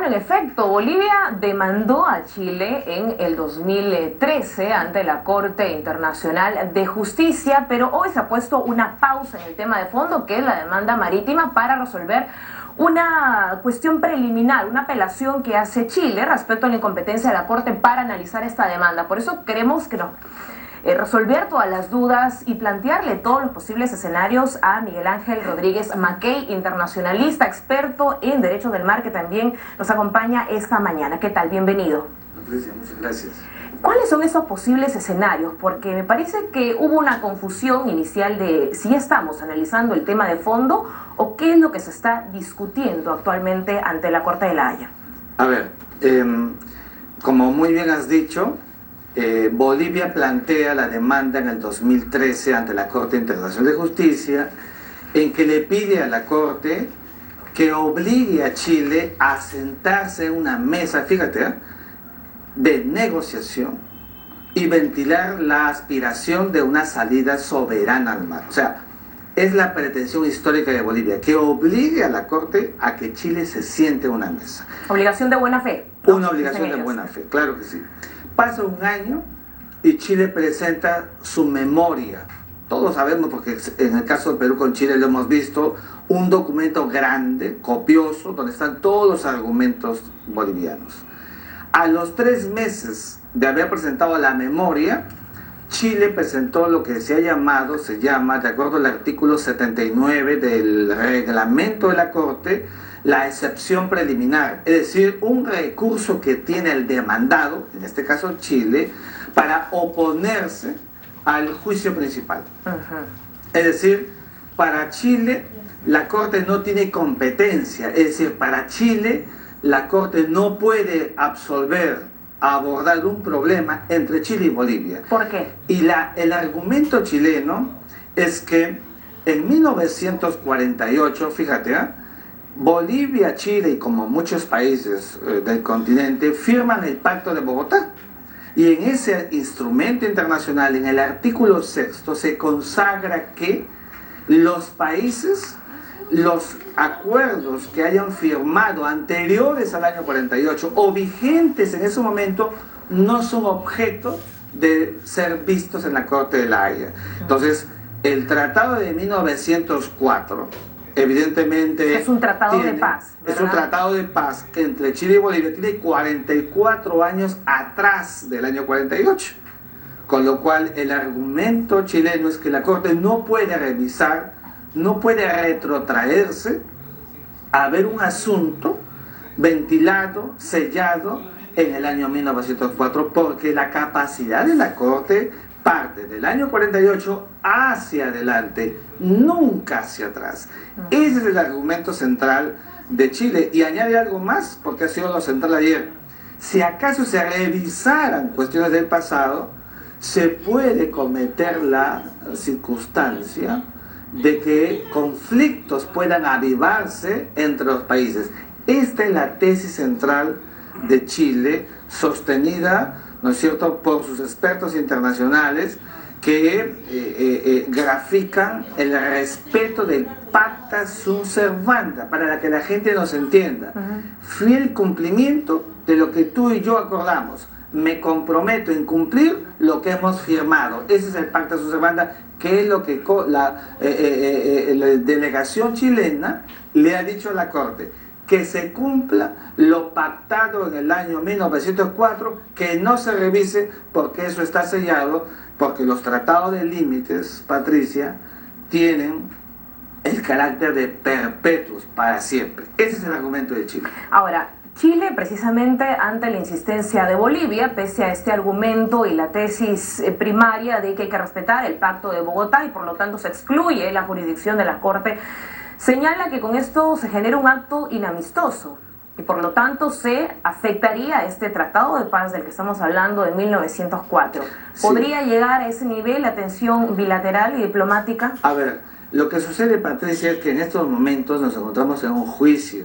en efecto, Bolivia demandó a Chile en el 2013 ante la Corte Internacional de Justicia, pero hoy se ha puesto una pausa en el tema de fondo, que es la demanda marítima, para resolver una cuestión preliminar, una apelación que hace Chile respecto a la incompetencia de la Corte para analizar esta demanda. Por eso queremos que nos resolver todas las dudas y plantearle todos los posibles escenarios a Miguel Ángel Rodríguez Mackey, internacionalista, experto en Derecho del Mar, que también nos acompaña esta mañana. ¿Qué tal? Bienvenido. Patricia, muchas gracias. ¿Cuáles son esos posibles escenarios? Porque me parece que hubo una confusión inicial de si estamos analizando el tema de fondo o qué es lo que se está discutiendo actualmente ante la Corte de La Haya. A ver, como muy bien has dicho, Bolivia plantea la demanda en el 2013 ante la Corte Internacional de Justicia, en que le pide a la Corte que obligue a Chile a sentarse en una mesa, fíjate, de negociación y ventilar la aspiración de una salida soberana al mar. O sea, es la pretensión histórica de Bolivia, que obligue a la Corte a que Chile se siente en una mesa. Obligación de buena fe, ¿no? Una obligación de buena fe, claro que sí. Pasa un año y Chile presenta su memoria. Todos sabemos, porque en el caso de Perú con Chile lo hemos visto, un documento grande, copioso, donde están todos los argumentos bolivianos. A los 3 meses de haber presentado la memoria, Chile presentó lo que se llama, de acuerdo al artículo 79 del reglamento de la Corte, la excepción preliminar, es decir, un recurso que tiene el demandado, en este caso Chile, para oponerse al juicio principal. Es decir, para Chile la Corte no tiene competencia, es decir, para Chile la Corte no puede abordar un problema entre Chile y Bolivia. ¿Por qué? Y el argumento chileno es que en 1948, fíjate, Bolivia, Chile y como muchos países del continente firman el Pacto de Bogotá. Y en ese instrumento internacional, en el artículo 6, se consagra que los países, los acuerdos que hayan firmado anteriores al año 48 o vigentes en ese momento, no son objeto de ser vistos en la Corte de La Haya. Entonces, el Tratado de 1904, evidentemente es un tratado de paz, ¿verdad? Es un tratado de paz que entre Chile y Bolivia tiene 44 años atrás del año 48. Con lo cual el argumento chileno es que la Corte no puede revisar, no puede retrotraerse a ver un asunto ventilado, sellado en el año 1904, porque la capacidad de la Corte parte del año 48 hacia adelante, nunca hacia atrás. Ese es el argumento central de Chile. Y añade algo más, porque ha sido lo central ayer. Si acaso se revisaran cuestiones del pasado, se puede cometer la circunstancia de que conflictos puedan avivarse entre los países. Esta es la tesis central de Chile, sostenida, ¿no es cierto?, por sus expertos internacionales que grafican el respeto del pacta sunt servanda, para que la gente nos entienda. Fiel cumplimiento de lo que tú y yo acordamos. Me comprometo en cumplir lo que hemos firmado. Ese es el pacta sunt servanda, que es lo que la delegación chilena le ha dicho a la Corte, que se cumpla lo pactado en el año 1904, que no se revise porque eso está sellado, porque los tratados de límites, Patricia, tienen el carácter de perpetuos para siempre. Ese es el argumento de Chile. Ahora, Chile, precisamente ante la insistencia de Bolivia, pese a este argumento y la tesis primaria de que hay que respetar el Pacto de Bogotá y por lo tanto se excluye la jurisdicción de la Corte, señala que con esto se genera un acto inamistoso y por lo tanto se afectaría este tratado de paz del que estamos hablando de 1904. ¿Podría llegar a ese nivel la tensión bilateral y diplomática? A ver, lo que sucede, Patricia, es que en estos momentos nos encontramos en un juicio.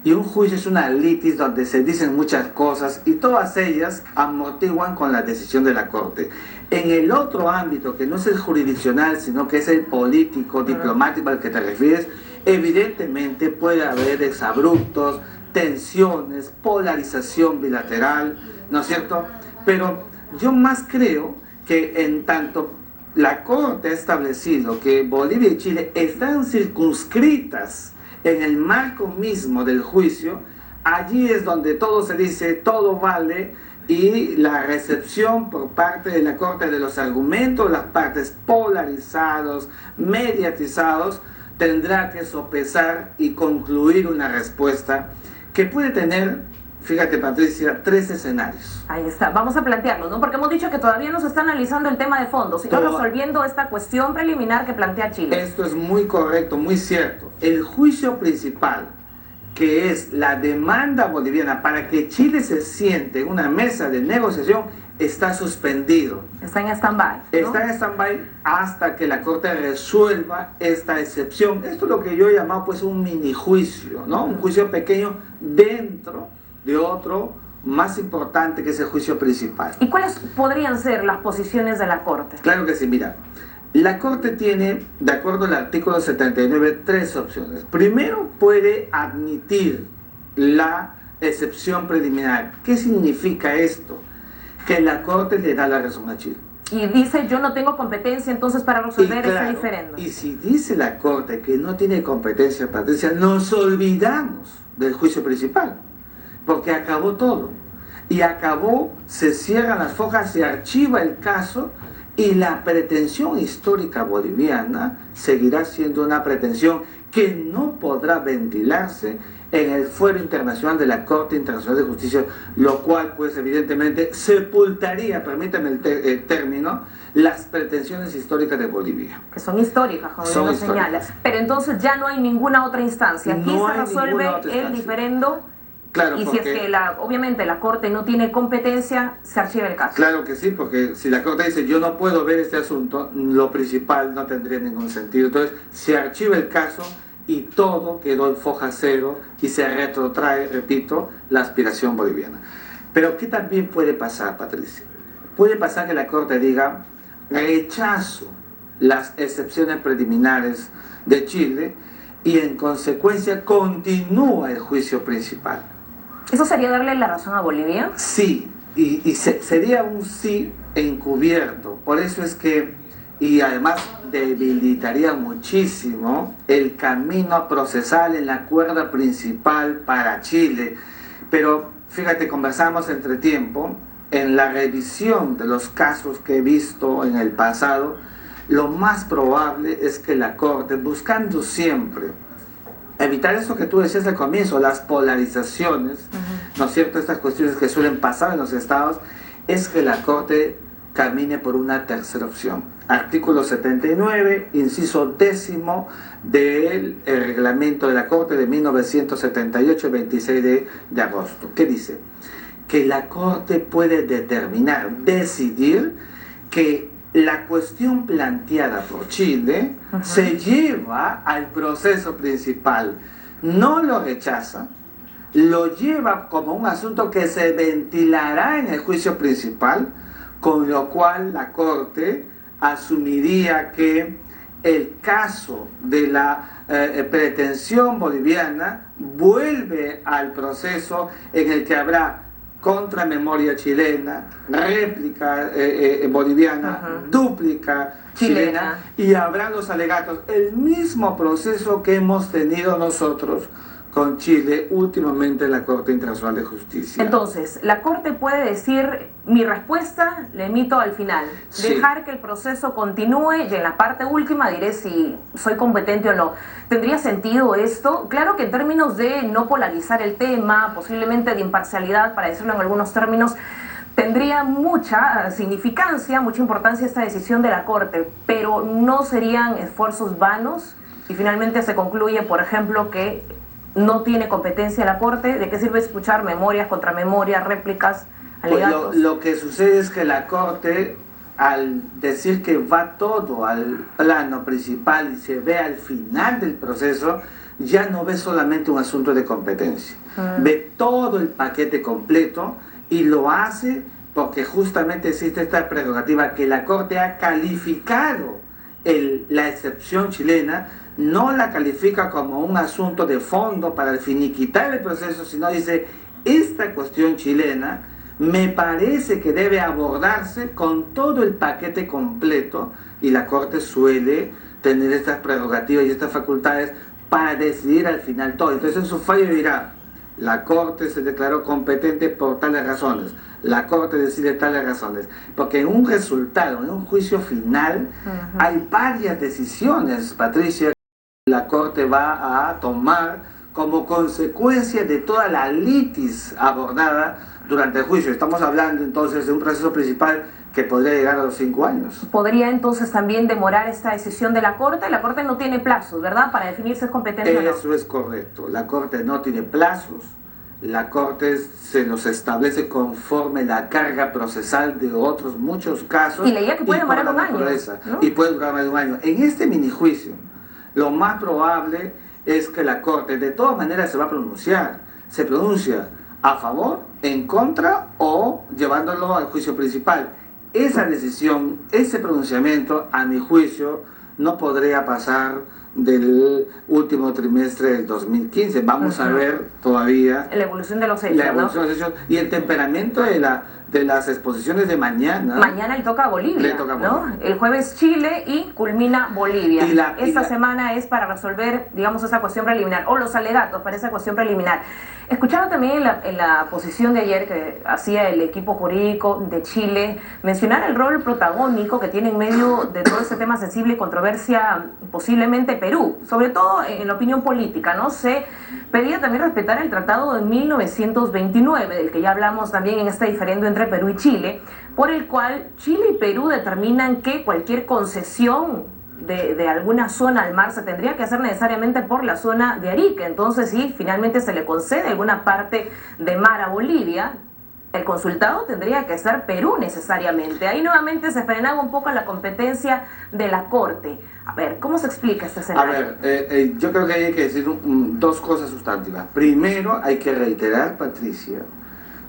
Y un juicio es una litis donde se dicen muchas cosas y todas ellas amortiguan con la decisión de la Corte. En el otro ámbito, que no es el jurisdiccional, sino que es el político, diplomático al que te refieres, evidentemente puede haber exabruptos, tensiones, polarización bilateral, ¿no es cierto? Pero yo más creo que en tanto la Corte ha establecido que Bolivia y Chile están circunscritas en el marco mismo del juicio, allí es donde todo se dice, todo vale, y la recepción por parte de la Corte de los argumentos, las partes polarizados, mediatizados, tendrá que sopesar y concluir una respuesta que puede tener, fíjate Patricia, 3 escenarios. Ahí está, vamos a plantearlo, ¿no? Porque hemos dicho que todavía no se está analizando el tema de fondo, sino resolviendo esta cuestión preliminar que plantea Chile. Esto es muy correcto, muy cierto. El juicio principal, que es la demanda boliviana para que Chile se siente en una mesa de negociación, está suspendido. Está en stand-by, ¿no? Está en stand-by hasta que la Corte resuelva esta excepción. Esto es lo que yo he llamado pues un mini juicio, ¿no? Un juicio pequeño dentro de otro más importante que es el juicio principal. ¿Y cuáles podrían ser las posiciones de la Corte? Claro que sí, mira. La Corte tiene, de acuerdo al artículo 79, 3 opciones. Primero, puede admitir la excepción preliminar. ¿Qué significa esto? Que la Corte le da la razón a Chile. Y dice, yo no tengo competencia entonces para resolver ese diferendo. Y si dice la Corte que no tiene competencia, Patricia, nos olvidamos del juicio principal, porque acabó todo. Y acabó, se cierran las fojas, se archiva el caso, y la pretensión histórica boliviana seguirá siendo una pretensión que no podrá ventilarse en el fuero internacional de la Corte Internacional de Justicia, lo cual pues evidentemente sepultaría, permítame el término, las pretensiones históricas de Bolivia. Que son históricas, como bien lo señalas. Pero entonces ya no hay ninguna otra instancia. Aquí se resuelve el diferendo. Claro, y porque, si es que obviamente la Corte no tiene competencia, se archiva el caso. Claro que sí, porque si la Corte dice yo no puedo ver este asunto, lo principal no tendría ningún sentido. Entonces se archiva el caso y todo quedó en foja cero y se retrotrae, repito, la aspiración boliviana. Pero ¿qué también puede pasar, Patricia? Puede pasar que la Corte diga rechazo las excepciones preliminares de Chile y en consecuencia continúa el juicio principal. ¿Eso sería darle la razón a Bolivia? Sí, sería un sí encubierto. Por eso es que, y además debilitaría muchísimo el camino procesal en la cuerda principal para Chile. Pero fíjate, conversamos entre tiempo, en la revisión de los casos que he visto en el pasado, lo más probable es que la Corte, buscando siempre evitar eso que tú decías al comienzo, las polarizaciones, ¿no es cierto?, estas cuestiones que suelen pasar en los estados, es que la Corte camine por una tercera opción. Artículo 79, inciso 10 del reglamento de la Corte de 1978, 26 de agosto. ¿Qué dice? Que la Corte puede determinar, decidir que la cuestión planteada por Chile se lleva al proceso principal, no lo rechaza, lo lleva como un asunto que se ventilará en el juicio principal, con lo cual la Corte asumiría que el caso de la pretensión boliviana vuelve al proceso en el que habrá contramemoria chilena, réplica boliviana, dúplica chilena, y habrá los alegatos. El mismo proceso que hemos tenido nosotros con Chile últimamente en la Corte Internacional de Justicia. Entonces, la Corte puede decir, mi respuesta la emito al final, dejar que el proceso continúe y en la parte última diré si soy competente o no. ¿Tendría sentido esto? Claro que en términos de no polarizar el tema, posiblemente de imparcialidad, para decirlo en algunos términos, tendría mucha significancia, mucha importancia esta decisión de la Corte, pero no serían esfuerzos vanos y finalmente se concluye, por ejemplo, que no tiene competencia la Corte. ¿De qué sirve escuchar memorias, contramemorias, réplicas, alegatos? Pues lo que sucede es que la Corte, al decir que va todo al plano principal y se ve al final del proceso, ya no ve solamente un asunto de competencia, ve todo el paquete completo y lo hace porque justamente existe esta prerrogativa que la Corte ha calificado la excepción chilena no la califica como un asunto de fondo para finiquitar el proceso, sino dice, esta cuestión chilena me parece que debe abordarse con todo el paquete completo, y la Corte suele tener estas prerrogativas y estas facultades para decidir al final todo. Entonces en su fallo dirá, la Corte se declaró competente por tales razones, la Corte decide tales razones, porque en un resultado, en un juicio final, hay varias decisiones, Patricia, que la Corte va a tomar como consecuencia de toda la litis abordada durante el juicio. Estamos hablando entonces de un proceso principal que podría llegar a los 5 años. ¿Podría entonces también demorar esta decisión de la Corte? La Corte no tiene plazos, ¿verdad?, para definir si es competente o no. Eso es correcto. La Corte no tiene plazos. La Corte se los establece conforme la carga procesal de otros muchos casos. Y leía que puede demorar un año, ¿no? Y puede durar más de un año. En este minijuicio, lo más probable es que la Corte de todas maneras se va a pronunciar. Se pronuncia a favor, en contra o llevándolo al juicio principal. Esa decisión, ese pronunciamiento, a mi juicio, no podría pasar del último trimestre del 2015. Vamos a ver todavía la evolución de los hechos, y el temperamento de las exposiciones de mañana. Mañana le toca a Bolivia, ¿no? El jueves Chile y culmina Bolivia. Esta semana es para resolver, digamos, esa cuestión preliminar, o los alegatos para esa cuestión preliminar. Escuchaba también en la posición de ayer que hacía el equipo jurídico de Chile mencionar el rol protagónico que tiene en medio de todo este tema sensible y controversia, posiblemente Perú, sobre todo en la opinión política, ¿no? Se pedía también respetar el tratado de 1929, del que ya hablamos también en este diferendo entre Perú y Chile, por el cual Chile y Perú determinan que cualquier concesión de alguna zona al mar se tendría que hacer necesariamente por la zona de Arica. Entonces, si finalmente se le concede alguna parte de mar a Bolivia, el consultado tendría que ser Perú necesariamente. Ahí nuevamente se frenaba un poco la competencia de la Corte. A ver, ¿cómo se explica este escenario? A ver, yo creo que hay que decir dos cosas sustantivas. Primero, hay que reiterar, Patricia,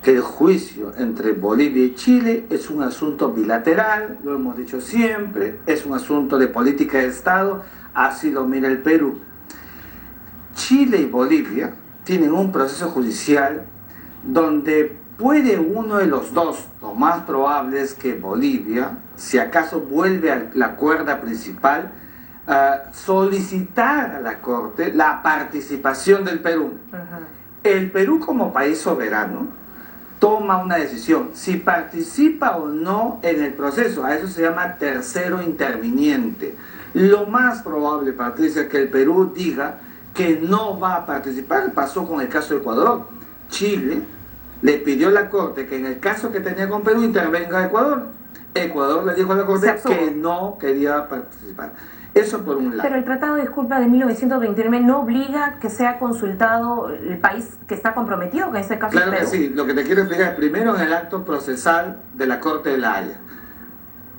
que el juicio entre Bolivia y Chile es un asunto bilateral, lo hemos dicho siempre, es un asunto de política de Estado, así lo mira el Perú. Chile y Bolivia tienen un proceso judicial donde puede uno de los dos, lo más probable es que Bolivia, si acaso vuelve a la cuerda principal, solicitar a la Corte la participación del Perú. El Perú, como país soberano, toma una decisión, si participa o no en el proceso. A eso se llama tercero interviniente. Lo más probable, Patricia, es que el Perú diga que no va a participar. Pasó con el caso de Ecuador. Chile le pidió a la Corte que en el caso que tenía con Perú intervenga Ecuador. Ecuador le dijo a la Corte que no quería participar. Eso por un lado. Pero el Tratado de Disculpa de 1929 no obliga que sea consultado el país que está comprometido, que en este caso Claro es Perú. Que sí, lo que te quiero explicar es primero en el acto procesal de la Corte de La Haya.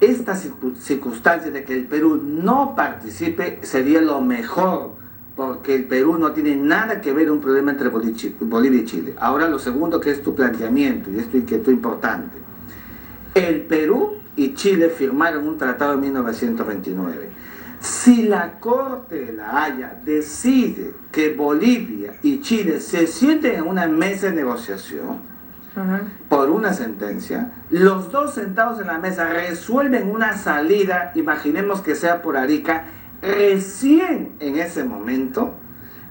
Esta circunstancia de que el Perú no participe sería lo mejor, porque el Perú no tiene nada que ver en un problema entre Bolivia y Chile. Ahora lo segundo, que es tu planteamiento, y esto es importante. El Perú y Chile firmaron un tratado en 1929. Si la Corte de La Haya decide que Bolivia y Chile se sienten en una mesa de negociación por una sentencia, los dos sentados en la mesa resuelven una salida, imaginemos que sea por Arica, recién en ese momento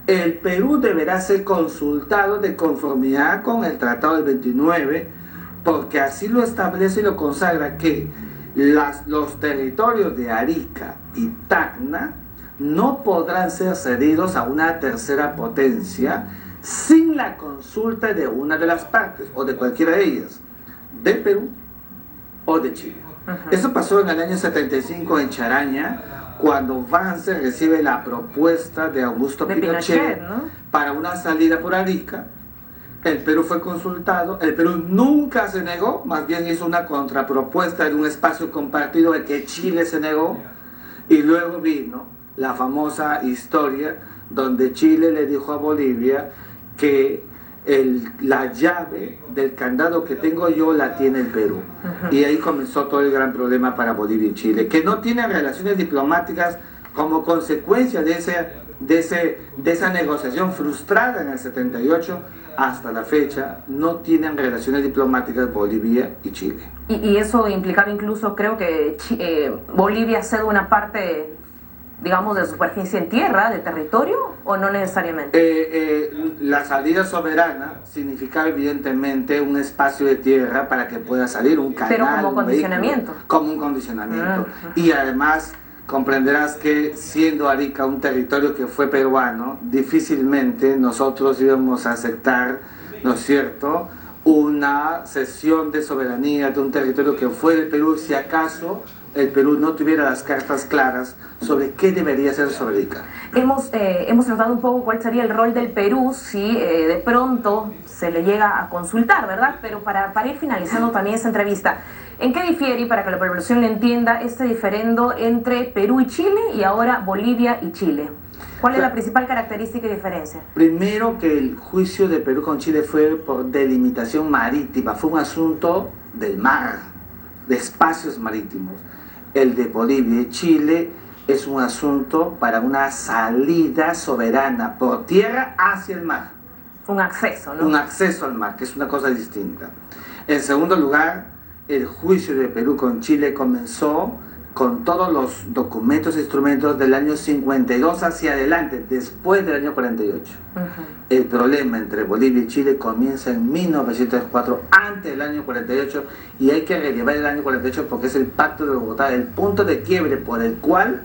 el Perú deberá ser consultado de conformidad con el Tratado del 29, porque así lo establece y lo consagra, que los territorios de Arica y Tacna no podrán ser cedidos a una tercera potencia sin la consulta de una de las partes, o de cualquiera de ellas, de Perú o de Chile. Eso pasó en el año 75 en Charaña, cuando Vance recibe la propuesta de Augusto Pinochet, ¿no?, para una salida por Arica. El Perú fue consultado, el Perú nunca se negó, más bien hizo una contrapropuesta de un espacio compartido de que Chile se negó, y luego vino la famosa historia donde Chile le dijo a Bolivia que la llave del candado que tengo yo la tiene el Perú. Y ahí comenzó todo el gran problema para Bolivia y Chile, que no tienen relaciones diplomáticas como consecuencia de esa negociación frustrada en el 78, hasta la fecha no tienen relaciones diplomáticas Bolivia y Chile. Y eso implicaba incluso, creo que Bolivia cede una parte, digamos, de superficie en tierra, de territorio, ¿o no necesariamente? La salida soberana significaba evidentemente un espacio de tierra para que pueda salir un canal, pero como un condicionamiento. Vehículo, como un condicionamiento. Y además comprenderás que siendo Arica un territorio que fue peruano, difícilmente nosotros íbamos a aceptar, ¿no es cierto?, una cesión de soberanía de un territorio que fue del Perú, si acaso el Perú no tuviera las cartas claras sobre qué debería ser sobre Arica. Hemos tratado un poco cuál sería el rol del Perú si de pronto se le llega a consultar, ¿verdad? Pero para ir finalizando también esta entrevista, ¿en qué difiere, y para que la población lo entienda, este diferendo entre Perú y Chile y ahora Bolivia y Chile? ¿Cuál es la principal característica y diferencia? Primero, que el juicio de Perú con Chile fue por delimitación marítima, fue un asunto del mar, de espacios marítimos. El de Bolivia y Chile es un asunto para una salida soberana por tierra hacia el mar. Un acceso, ¿no? Un acceso al mar, que es una cosa distinta. En segundo lugar, el juicio de Perú con Chile comenzó con todos los documentos e instrumentos del año 52 hacia adelante, después del año 48. El problema entre Bolivia y Chile comienza en 1904, antes del año 48, y hay que relevar el año 48 porque es el Pacto de Bogotá, el punto de quiebre por el cual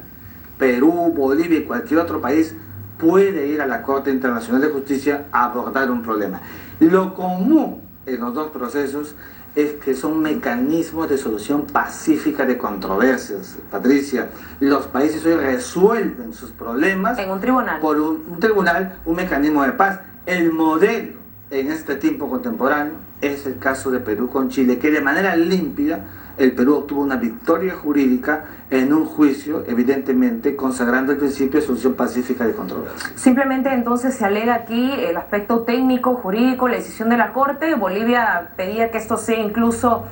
Perú, Bolivia y cualquier otro país puede ir a la Corte Internacional de Justicia a abordar un problema. Lo común en los dos procesos es que son mecanismos de solución pacífica de controversias. Patricia, los países hoy resuelven sus problemas en un tribunal, por un tribunal, un mecanismo de paz. El modelo en este tiempo contemporáneo es el caso de Perú con Chile, que de manera límpida el Perú obtuvo una victoria jurídica en un juicio, evidentemente consagrando el principio de solución pacífica de controversias. Simplemente entonces se alega aquí el aspecto técnico, jurídico, la decisión de la Corte. Bolivia pedía que esto sea incluso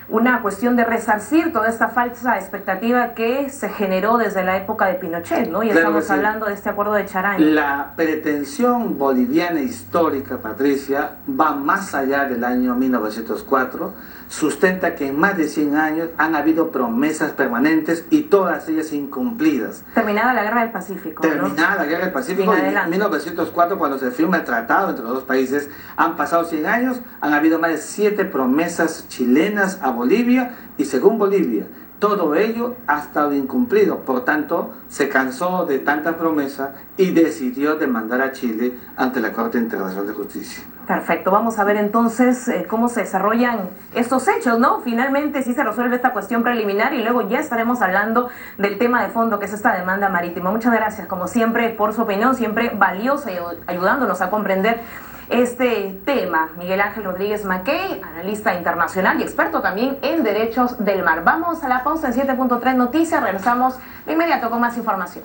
una cuestión de resarcir toda esta falsa expectativa que se generó desde la época de Pinochet, ¿no? Y claro, estamos hablando de este acuerdo de Charaña. La pretensión boliviana histórica, Patricia, va más allá del año 1904, sustenta que en más de 100 años han habido promesas permanentes y todas ellas incumplidas. Terminada la Guerra del Pacífico, Terminada la Guerra del Pacífico, en 1904, cuando se firma el tratado entre los dos países, han pasado 100 años, han habido más de 7 promesas chilenas a Bolivia, y según Bolivia, todo ello ha estado incumplido. Por tanto, se cansó de tanta promesa y decidió demandar a Chile ante la Corte Internacional de Justicia. Perfecto, vamos a ver entonces cómo se desarrollan estos hechos, ¿no? Finalmente sí se resuelve esta cuestión preliminar y luego ya estaremos hablando del tema de fondo, que es esta demanda marítima. Muchas gracias, como siempre, por su opinión, siempre valiosa y ayudándonos a comprender este tema. Miguel Ángel Rodríguez Mackey, analista internacional y experto también en derechos del mar. Vamos a la pausa en 7.3 Noticias, regresamos de inmediato con más información.